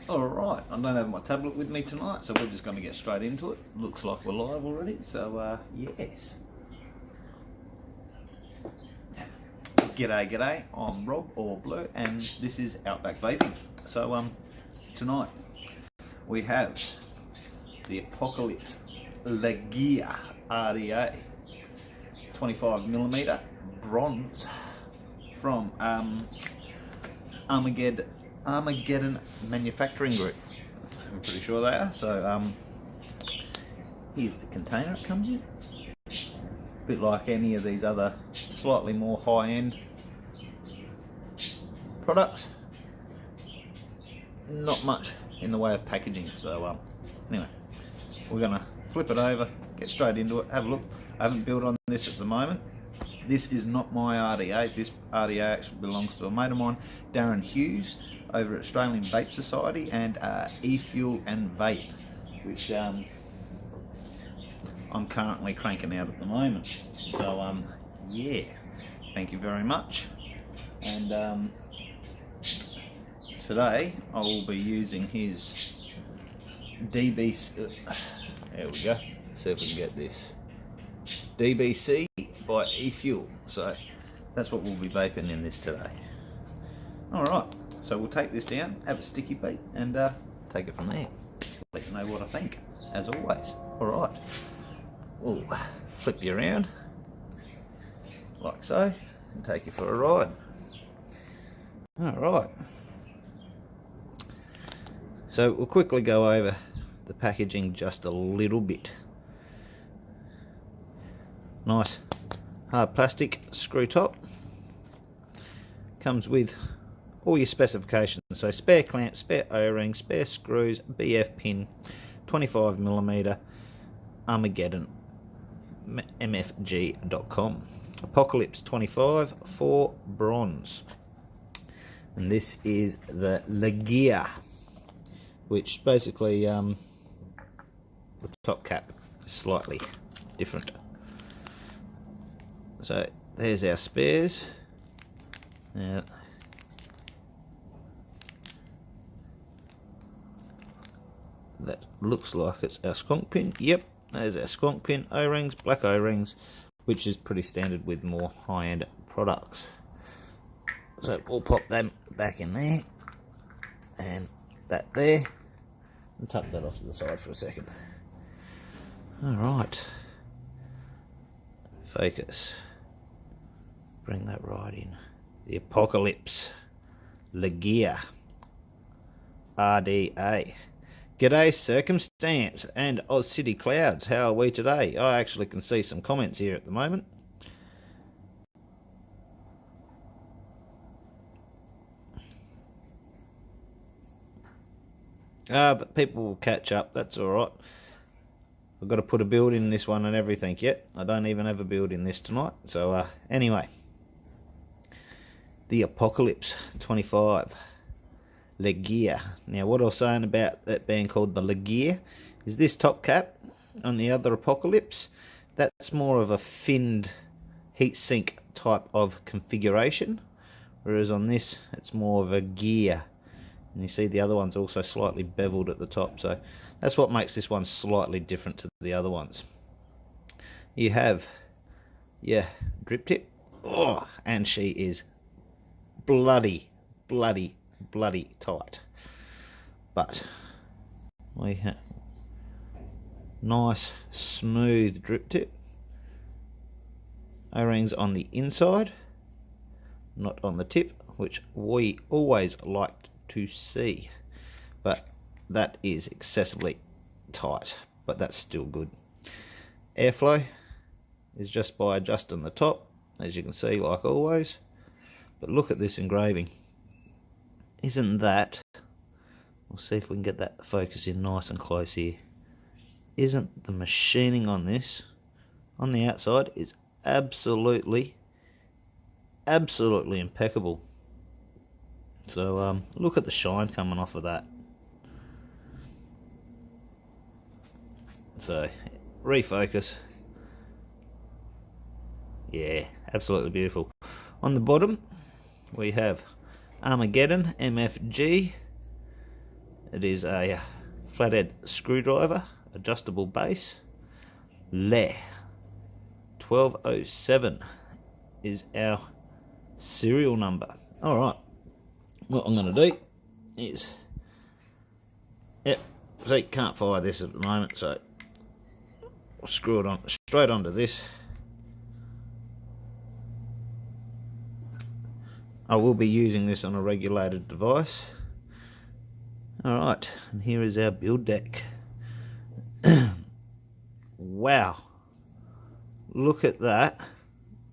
Alright, I don't have my tablet with me tonight, so we're just going to get straight into it. Looks like we're live already, so yes. G'day, I'm Rob, or Blur, and this is Outback Vaping. So tonight we have the Apocalypse Legia RDA 25mm bronze from Armageddon manufacturing group. I'm pretty sure they are. So here's the container it comes in. A bit like any of these other slightly more high-end products. Not much in the way of packaging. So anyway, we're gonna flip it over, get straight into it, have a look. I haven't built on this at the moment. This is not my RDA. This RDA actually belongs to a mate of mine, Darren Hughes, over at Australian Vape Society, and E-Fuel and Vape, which I'm currently cranking out at the moment. So yeah, thank you very much. And today I will be using his DBC. There we go. See if we can get this. DBC by E-Fuel. So that's what we'll be vaping in this today. Alright, so we'll take this down, have a sticky beat, and take it from there. Let you know what I think, as always. Alright, we'll flip you around, like so, and take you for a ride. Alright, so we'll quickly go over the packaging just a little bit. Nice hard plastic screw top. Comes with all your specifications, so spare clamps, spare O-ring, spare screws, BF pin, 25mm, Armageddon, MFG.com. Apocalypse 25 for bronze. And this is the Legia, which basically the top cap is slightly different. So there's our spares. Now, that looks like it's our skunk pin. Yep, there's our skunk pin. O-rings, black O-rings, which is pretty standard with more high-end products. So we'll pop them back in there, and that there, and tuck that off to the side for a second. Alright, focus, bring that right in. The Apocalypse Legia RDA. G'day Circumstance and Oz City Clouds, how are we today? I actually can see some comments here at the moment. But people will catch up, that's alright. I've got to put a build in this one and everything yet. I don't even have a build in this tonight. So anyway, the Apocalypse 25 Legia. Now what I was saying about it being called the Legia is this top cap on the other Apocalypse, that's more of a finned heatsink type of configuration, whereas on this it's more of a gear. And you see the other one's also slightly beveled at the top, so that's what makes this one slightly different to the other ones. You have, yeah, drip tip. Oh, and she is bloody tight. But we have nice smooth drip tip. O-rings on the inside, not on the tip, which we always liked to see. But that is excessively tight, but that's still good. Airflow is just by adjusting the top, as you can see, like always. But look at this engraving. Isn't that, we'll see if we can get that focus in nice and close here. Isn't the machining on this, on the outside, is absolutely impeccable. So look at the shine coming off of that. So refocus. Yeah, absolutely beautiful. On the bottom we have Armageddon MFG It is a flathead screwdriver, adjustable base. Le 1207 is our serial number. Alright, what I'm going to do is, yep, see, can't fire this at the moment, so I'll screw it on straight onto this. I will be using this on a regulated device. Alright, and here is our build deck. Wow, look at that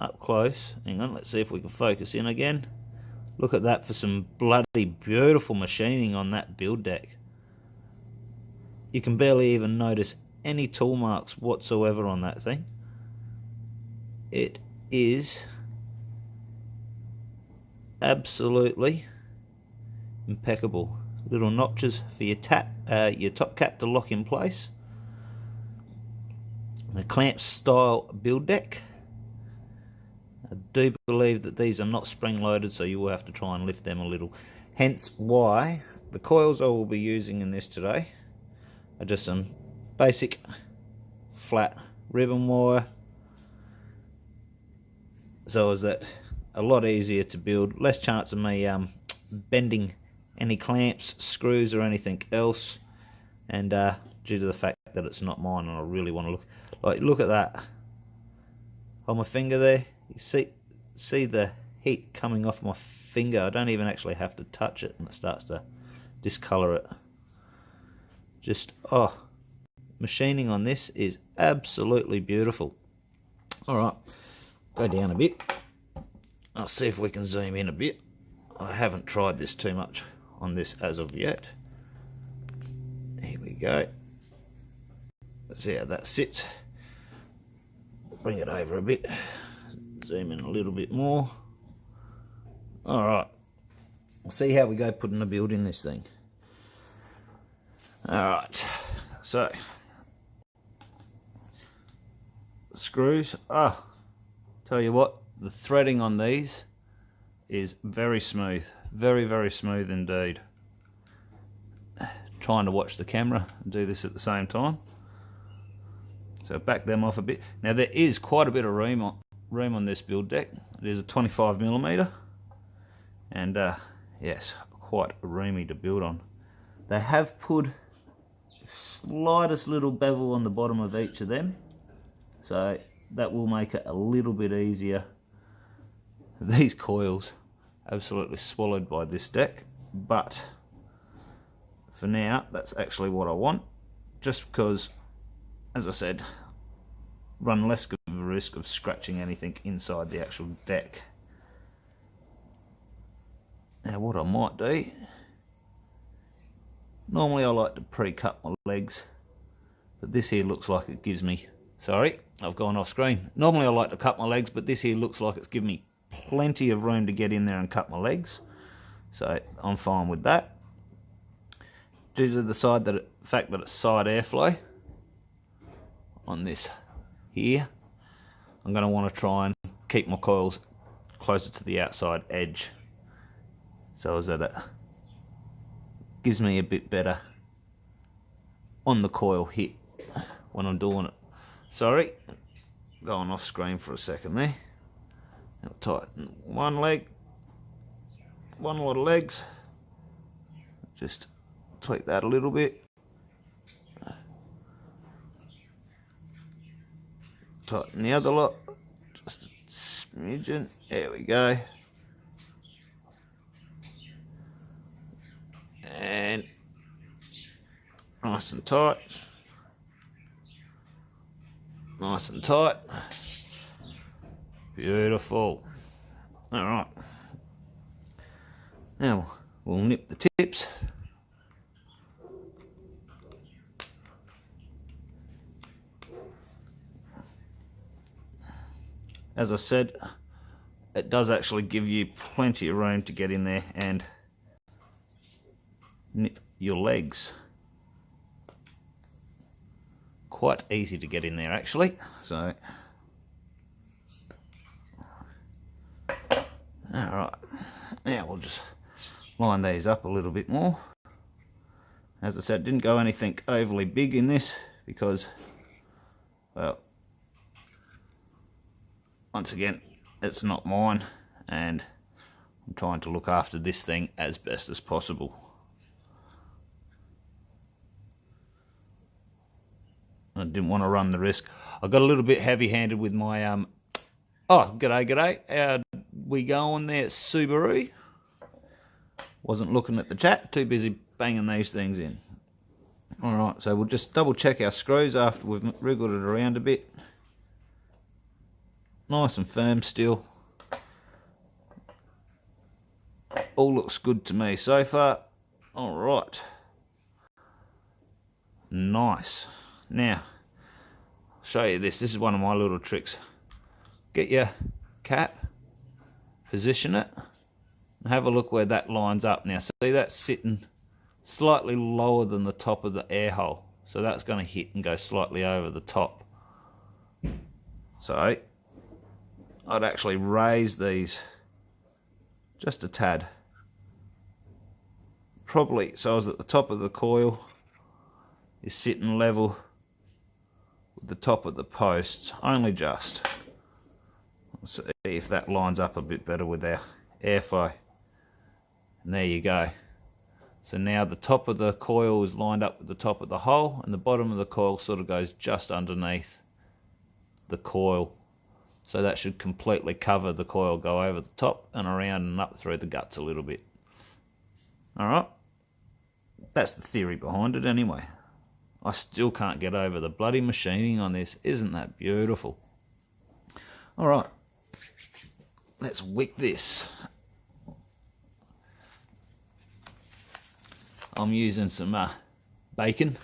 up close. Hang on, let's see if we can focus in again. Look at that for some bloody beautiful machining on that build deck. You can barely even notice any tool marks whatsoever on that thing. It is absolutely impeccable. Little notches for your top cap to lock in place. The clamp style build deck. I do believe that these are not spring loaded, so you will have to try and lift them a little. Hence why the coils I will be using in this today are just some basic flat ribbon wire, so is that a lot easier to build, less chance of me bending any clamps, screws or anything else, and due to the fact that it's not mine and I really want to look at that on my finger there. You see the heat coming off my finger. I don't even actually have to touch it and it starts to discolor it. Just, oh, machining on this is absolutely beautiful. Alright, go down a bit. I'll see if we can zoom in a bit. I haven't tried this too much on this as of yet. Here we go. Let's see how that sits. Bring it over a bit. Zoom in a little bit more. Alright. We'll see how we go putting a build in this thing. Alright. So. Screws. Tell you what, the threading on these is very smooth. Very, very smooth indeed. Trying to watch the camera and do this at the same time. So back them off a bit. Now there is quite a bit of room on this build deck. It is a 25mm, and yes, quite roomy to build on. They have put the slightest little bevel on the bottom of each of them, so that will make it a little bit easier. These coils absolutely swallowed by this deck, but for now that's actually what I want, just because, as I said, run less of a risk of scratching anything inside the actual deck. Now what I might do, normally I like to pre-cut my legs, but this here looks like it gives me, sorry, I've gone off screen. Normally I like to cut my legs, but this here looks like it's giving me plenty of room to get in there and cut my legs, so I'm fine with that. Due to the fact that it's side airflow on this here, I'm going to want to try and keep my coils closer to the outside edge, so as that it gives me a bit better on the coil hit when I'm doing it. Sorry, going off screen for a second there. I'll tighten one leg, one lot of legs, just tweak that a little bit. Tighten the other lot, just a smidgen, there we go. And nice and tight. Nice and tight. Beautiful. Alright. Now we'll nip the tips. As I said, it does actually give you plenty of room to get in there and nip your legs. Quite easy to get in there actually, so alright, now we'll just line these up a little bit more. As I said, didn't go anything overly big in this because, well, once again, it's not mine, and I'm trying to look after this thing as best as possible. I didn't want to run the risk. I got a little bit heavy-handed with my oh, g'day. How we going there, Subaru? Wasn't looking at the chat, too busy banging these things in. Alright, so we'll just double check our screws after we've wriggled it around a bit. Nice and firm still. All looks good to me so far. Alright. Nice. Now, I'll show you this. This is one of my little tricks. Get your cap, position it, and have a look where that lines up. Now, see, that's sitting slightly lower than the top of the air hole. So that's going to hit and go slightly over the top. So I'd actually raise these just a tad. Probably so as that the top of the coil is sitting level with the top of the posts, only just. Let's see if that lines up a bit better with our airflow. And there you go. So now the top of the coil is lined up with the top of the hole, and the bottom of the coil sort of goes just underneath the coil. So that should completely cover the coil, go over the top and around and up through the guts a little bit. Alright, that's the theory behind it anyway. I still can't get over the bloody machining on this. Isn't that beautiful? Alright, let's wick this. I'm using some bacon.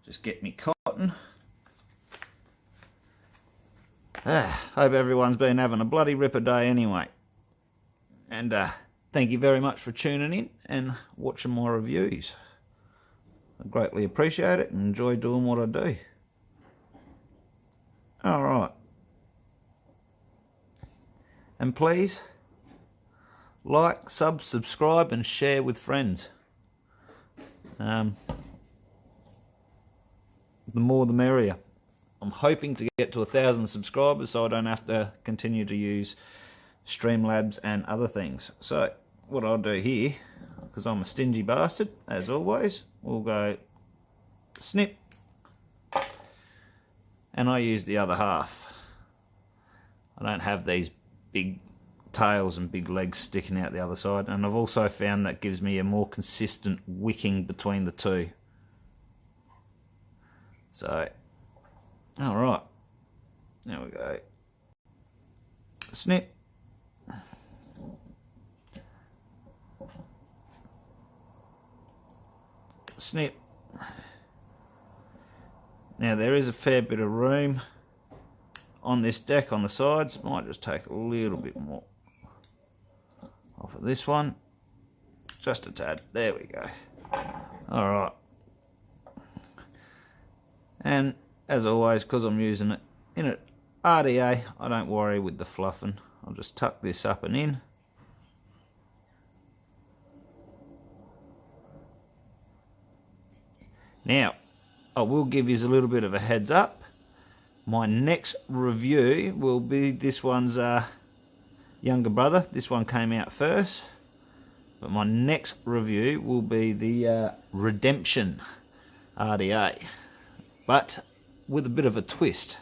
Just get me cotton. Hope everyone's been having a bloody ripper day anyway. And thank you very much for tuning in and watching my reviews. I greatly appreciate it and enjoy doing what I do. Alright. And please, like, subscribe and share with friends. The more the merrier. I'm hoping to get to 1,000 subscribers so I don't have to continue to use Streamlabs and other things. So what I'll do here, because I'm a stingy bastard as always, we'll go snip, and I use the other half. I don't have these big tails and big legs sticking out the other side, and I've also found that gives me a more consistent wicking between the two. So, alright, there we go. Snip. Snip. Now there is a fair bit of room on this deck on the sides. Might just take a little bit more off of this one. Just a tad. There we go. Alright. And as always, because I'm using it in an RDA, I don't worry with the fluffing. I'll just tuck this up and in. Now, I will give you a little bit of a heads up. My next review will be this one's younger brother. This one came out first. But my next review will be the Redemption RDA. But with a bit of a twist.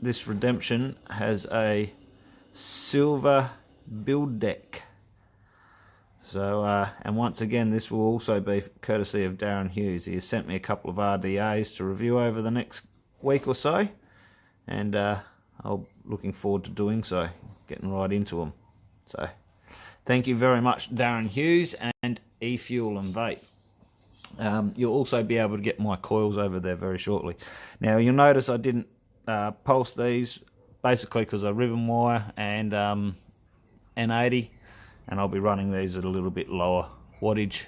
This Redemption has a silver build deck. So, and once again, this will also be courtesy of Darren Hughes. He has sent me a couple of RDAs to review over the next week or so. And I'm looking forward to doing so, getting right into them. So, thank you very much, Darren Hughes and eFuel and Vape. You'll also be able to get my coils over there very shortly. Now you'll notice I didn't pulse these basically because they're ribbon wire and N80, and I'll be running these at a little bit lower wattage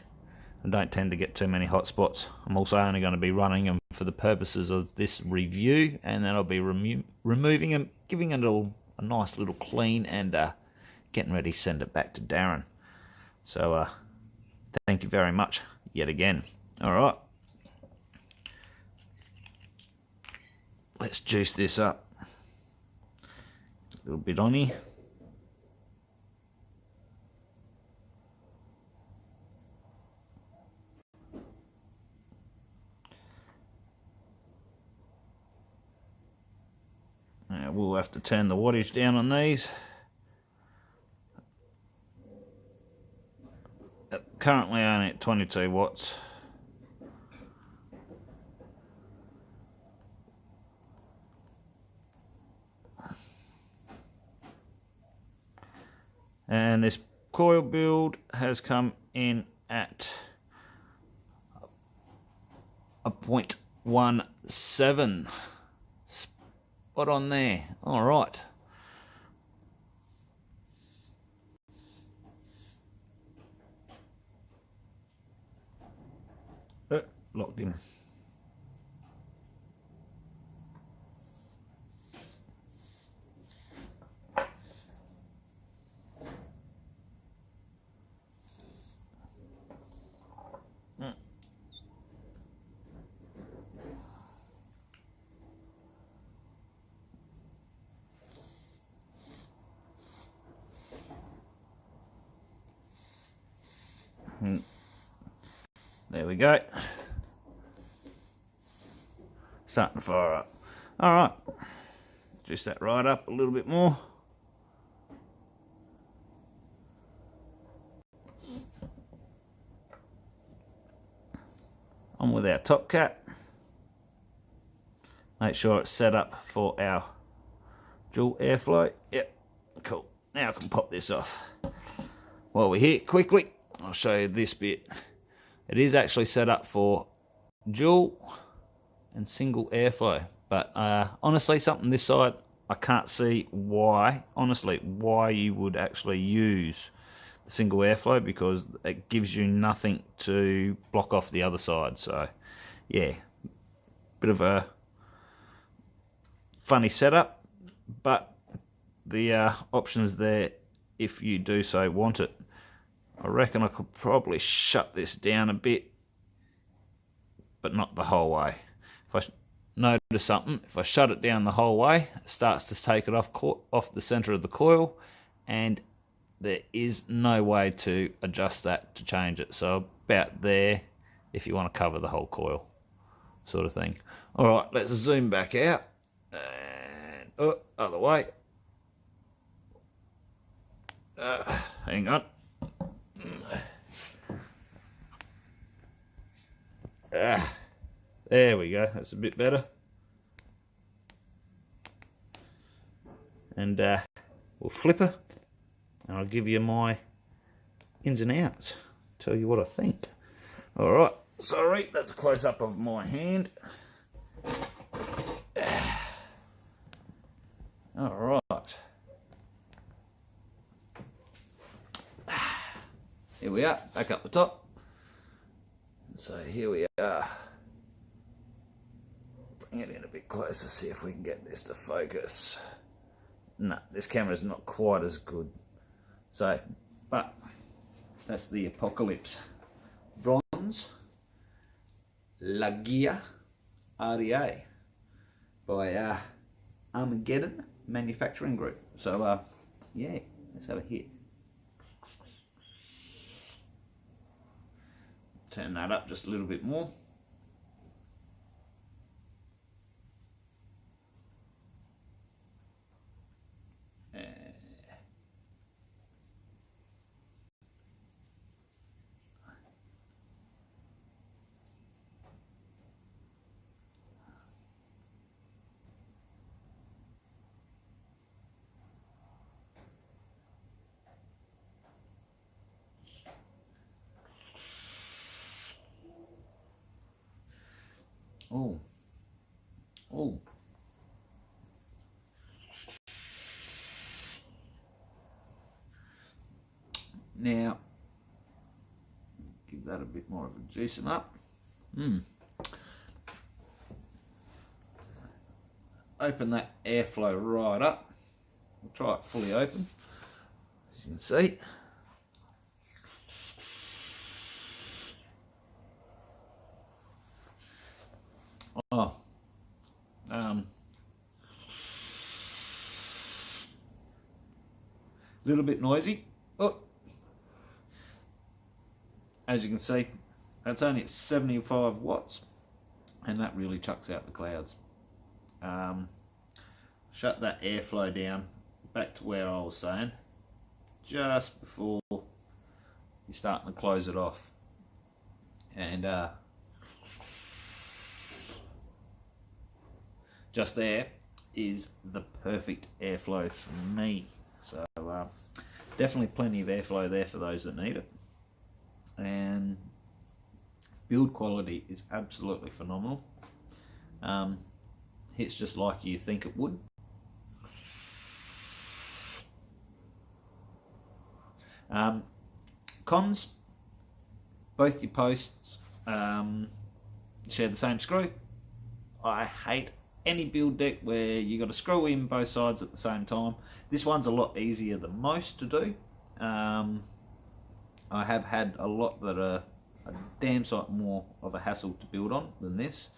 I don't tend to get too many hot spots. I'm also only going to be running them for the purposes of this review, and then I'll be removing them, giving it all a nice little clean, and getting ready to send it back to Darren. So thank you very much yet again. Alright, let's juice this up. A little bit on here. Now we'll have to turn the wattage down on these. Currently only at 22 watts. And this coil build has come in at a 0.17. Spot on there. All right. Locked in. There we go. Starting to fire up. Alright, just that right up a little bit more. On with our top cap. Make sure it's set up for our dual airflow. Yep, cool. Now I can pop this off. While we're here, quickly, I'll show you this bit. It is actually set up for dual and single airflow, but honestly, something this side, I can't see why, honestly, why you would actually use the single airflow, because it gives you nothing to block off the other side. So yeah, bit of a funny setup, but the options there if you do so want it. I reckon I could probably shut this down a bit, but not the whole way. If I notice something, if I shut it down the whole way, it starts to take it off the center of the coil, and there is no way to adjust that to change it. So about there, if you want to cover the whole coil, sort of thing. All right, let's zoom back out, and other way. Hang on. There we go, that's a bit better. And we'll flip her, and I'll give you my ins and outs, tell you what I think. Alright, sorry, that's a close-up of my hand. Alright. Here we are, back up the top. So here we are. Bring it in a bit closer, see if we can get this to focus. No, this camera's not quite as good. So, but that's the Apocalypse Bronze Lagia RDA by Armageddon Manufacturing Group. So yeah, let's have a hit. Turn that up just a little bit more. Oh. Oh. Now, give give that a bit more of a juicing up. Open that airflow right up. We'll try it fully open, as you can see. Oh, little bit noisy. Oh, as you can see, that's only at 75 watts, and that really chucks out the clouds. Shut that airflow down back to where I was saying, just before you're starting to close it off, and just there is the perfect airflow for me. So definitely plenty of airflow there for those that need it, and build quality is absolutely phenomenal. Hits just like you think it would. Cons, both your posts share the same screw. I hate any build deck where you got to screw in both sides at the same time. This one's a lot easier than most to do. I have had a lot that are a damn sight more of a hassle to build on than this.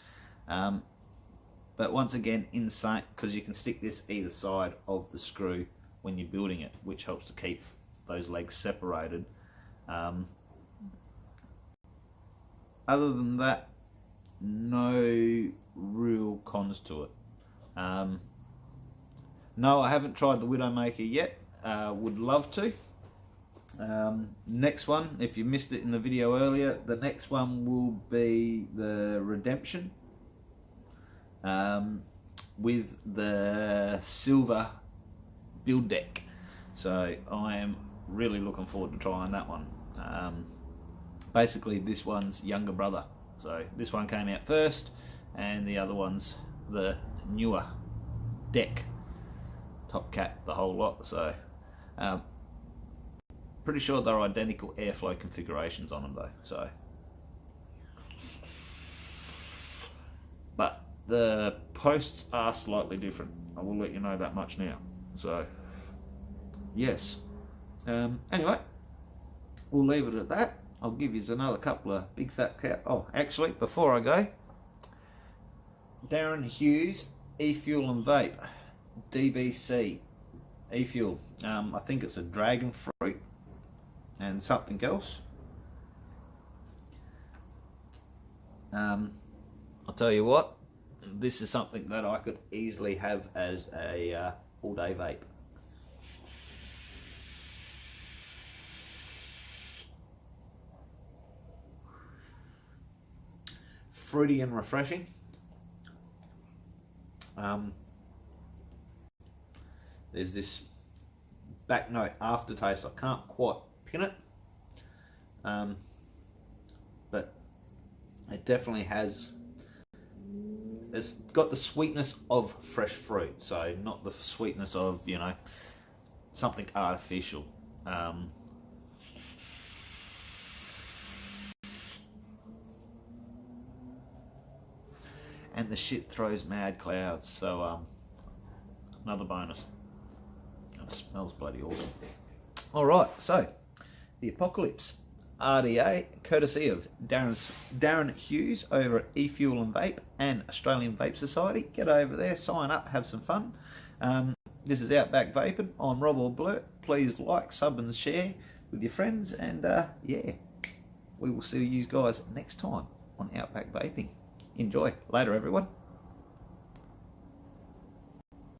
But once again, insane, because you can stick this either side of the screw when you're building it, which helps to keep those legs separated. Other than that, no real cons to it. No, I haven't tried the Widowmaker yet. Would love to. Next one, if you missed it in the video earlier, the next one will be the Redemption with the silver build deck. So I am really looking forward to trying that one. Basically this one's younger brother. So this one came out first, and the other one's the newer deck, top cap, the whole lot. So pretty sure they're identical airflow configurations on them though. So, but the posts are slightly different. I will let you know that much now. So yes. Anyway, we'll leave it at that. I'll give you another couple of big fat cow. Oh, actually, before I go, Darren Hughes e-fuel and vape, DBC e-fuel. I think it's a dragon fruit and something else. I'll tell you what, this is something that I could easily have as a all-day vape. Fruity and refreshing. There's this back note aftertaste. I can't quite pin it, but it definitely has. It's got the sweetness of fresh fruit, so not the sweetness of, you know, something artificial. And the shit throws mad clouds, so another bonus. It smells bloody awesome. Alright, so the Apocalypse RDA, courtesy of Darren Hughes over at e-fuel and vape and Australian Vape Society. Get over there, sign up, have some fun. This is Outback Vaping. I'm Rob or Blurt. Please like, sub and share with your friends, and yeah, we will see you guys next time on Outback Vaping. Enjoy. Later, everyone.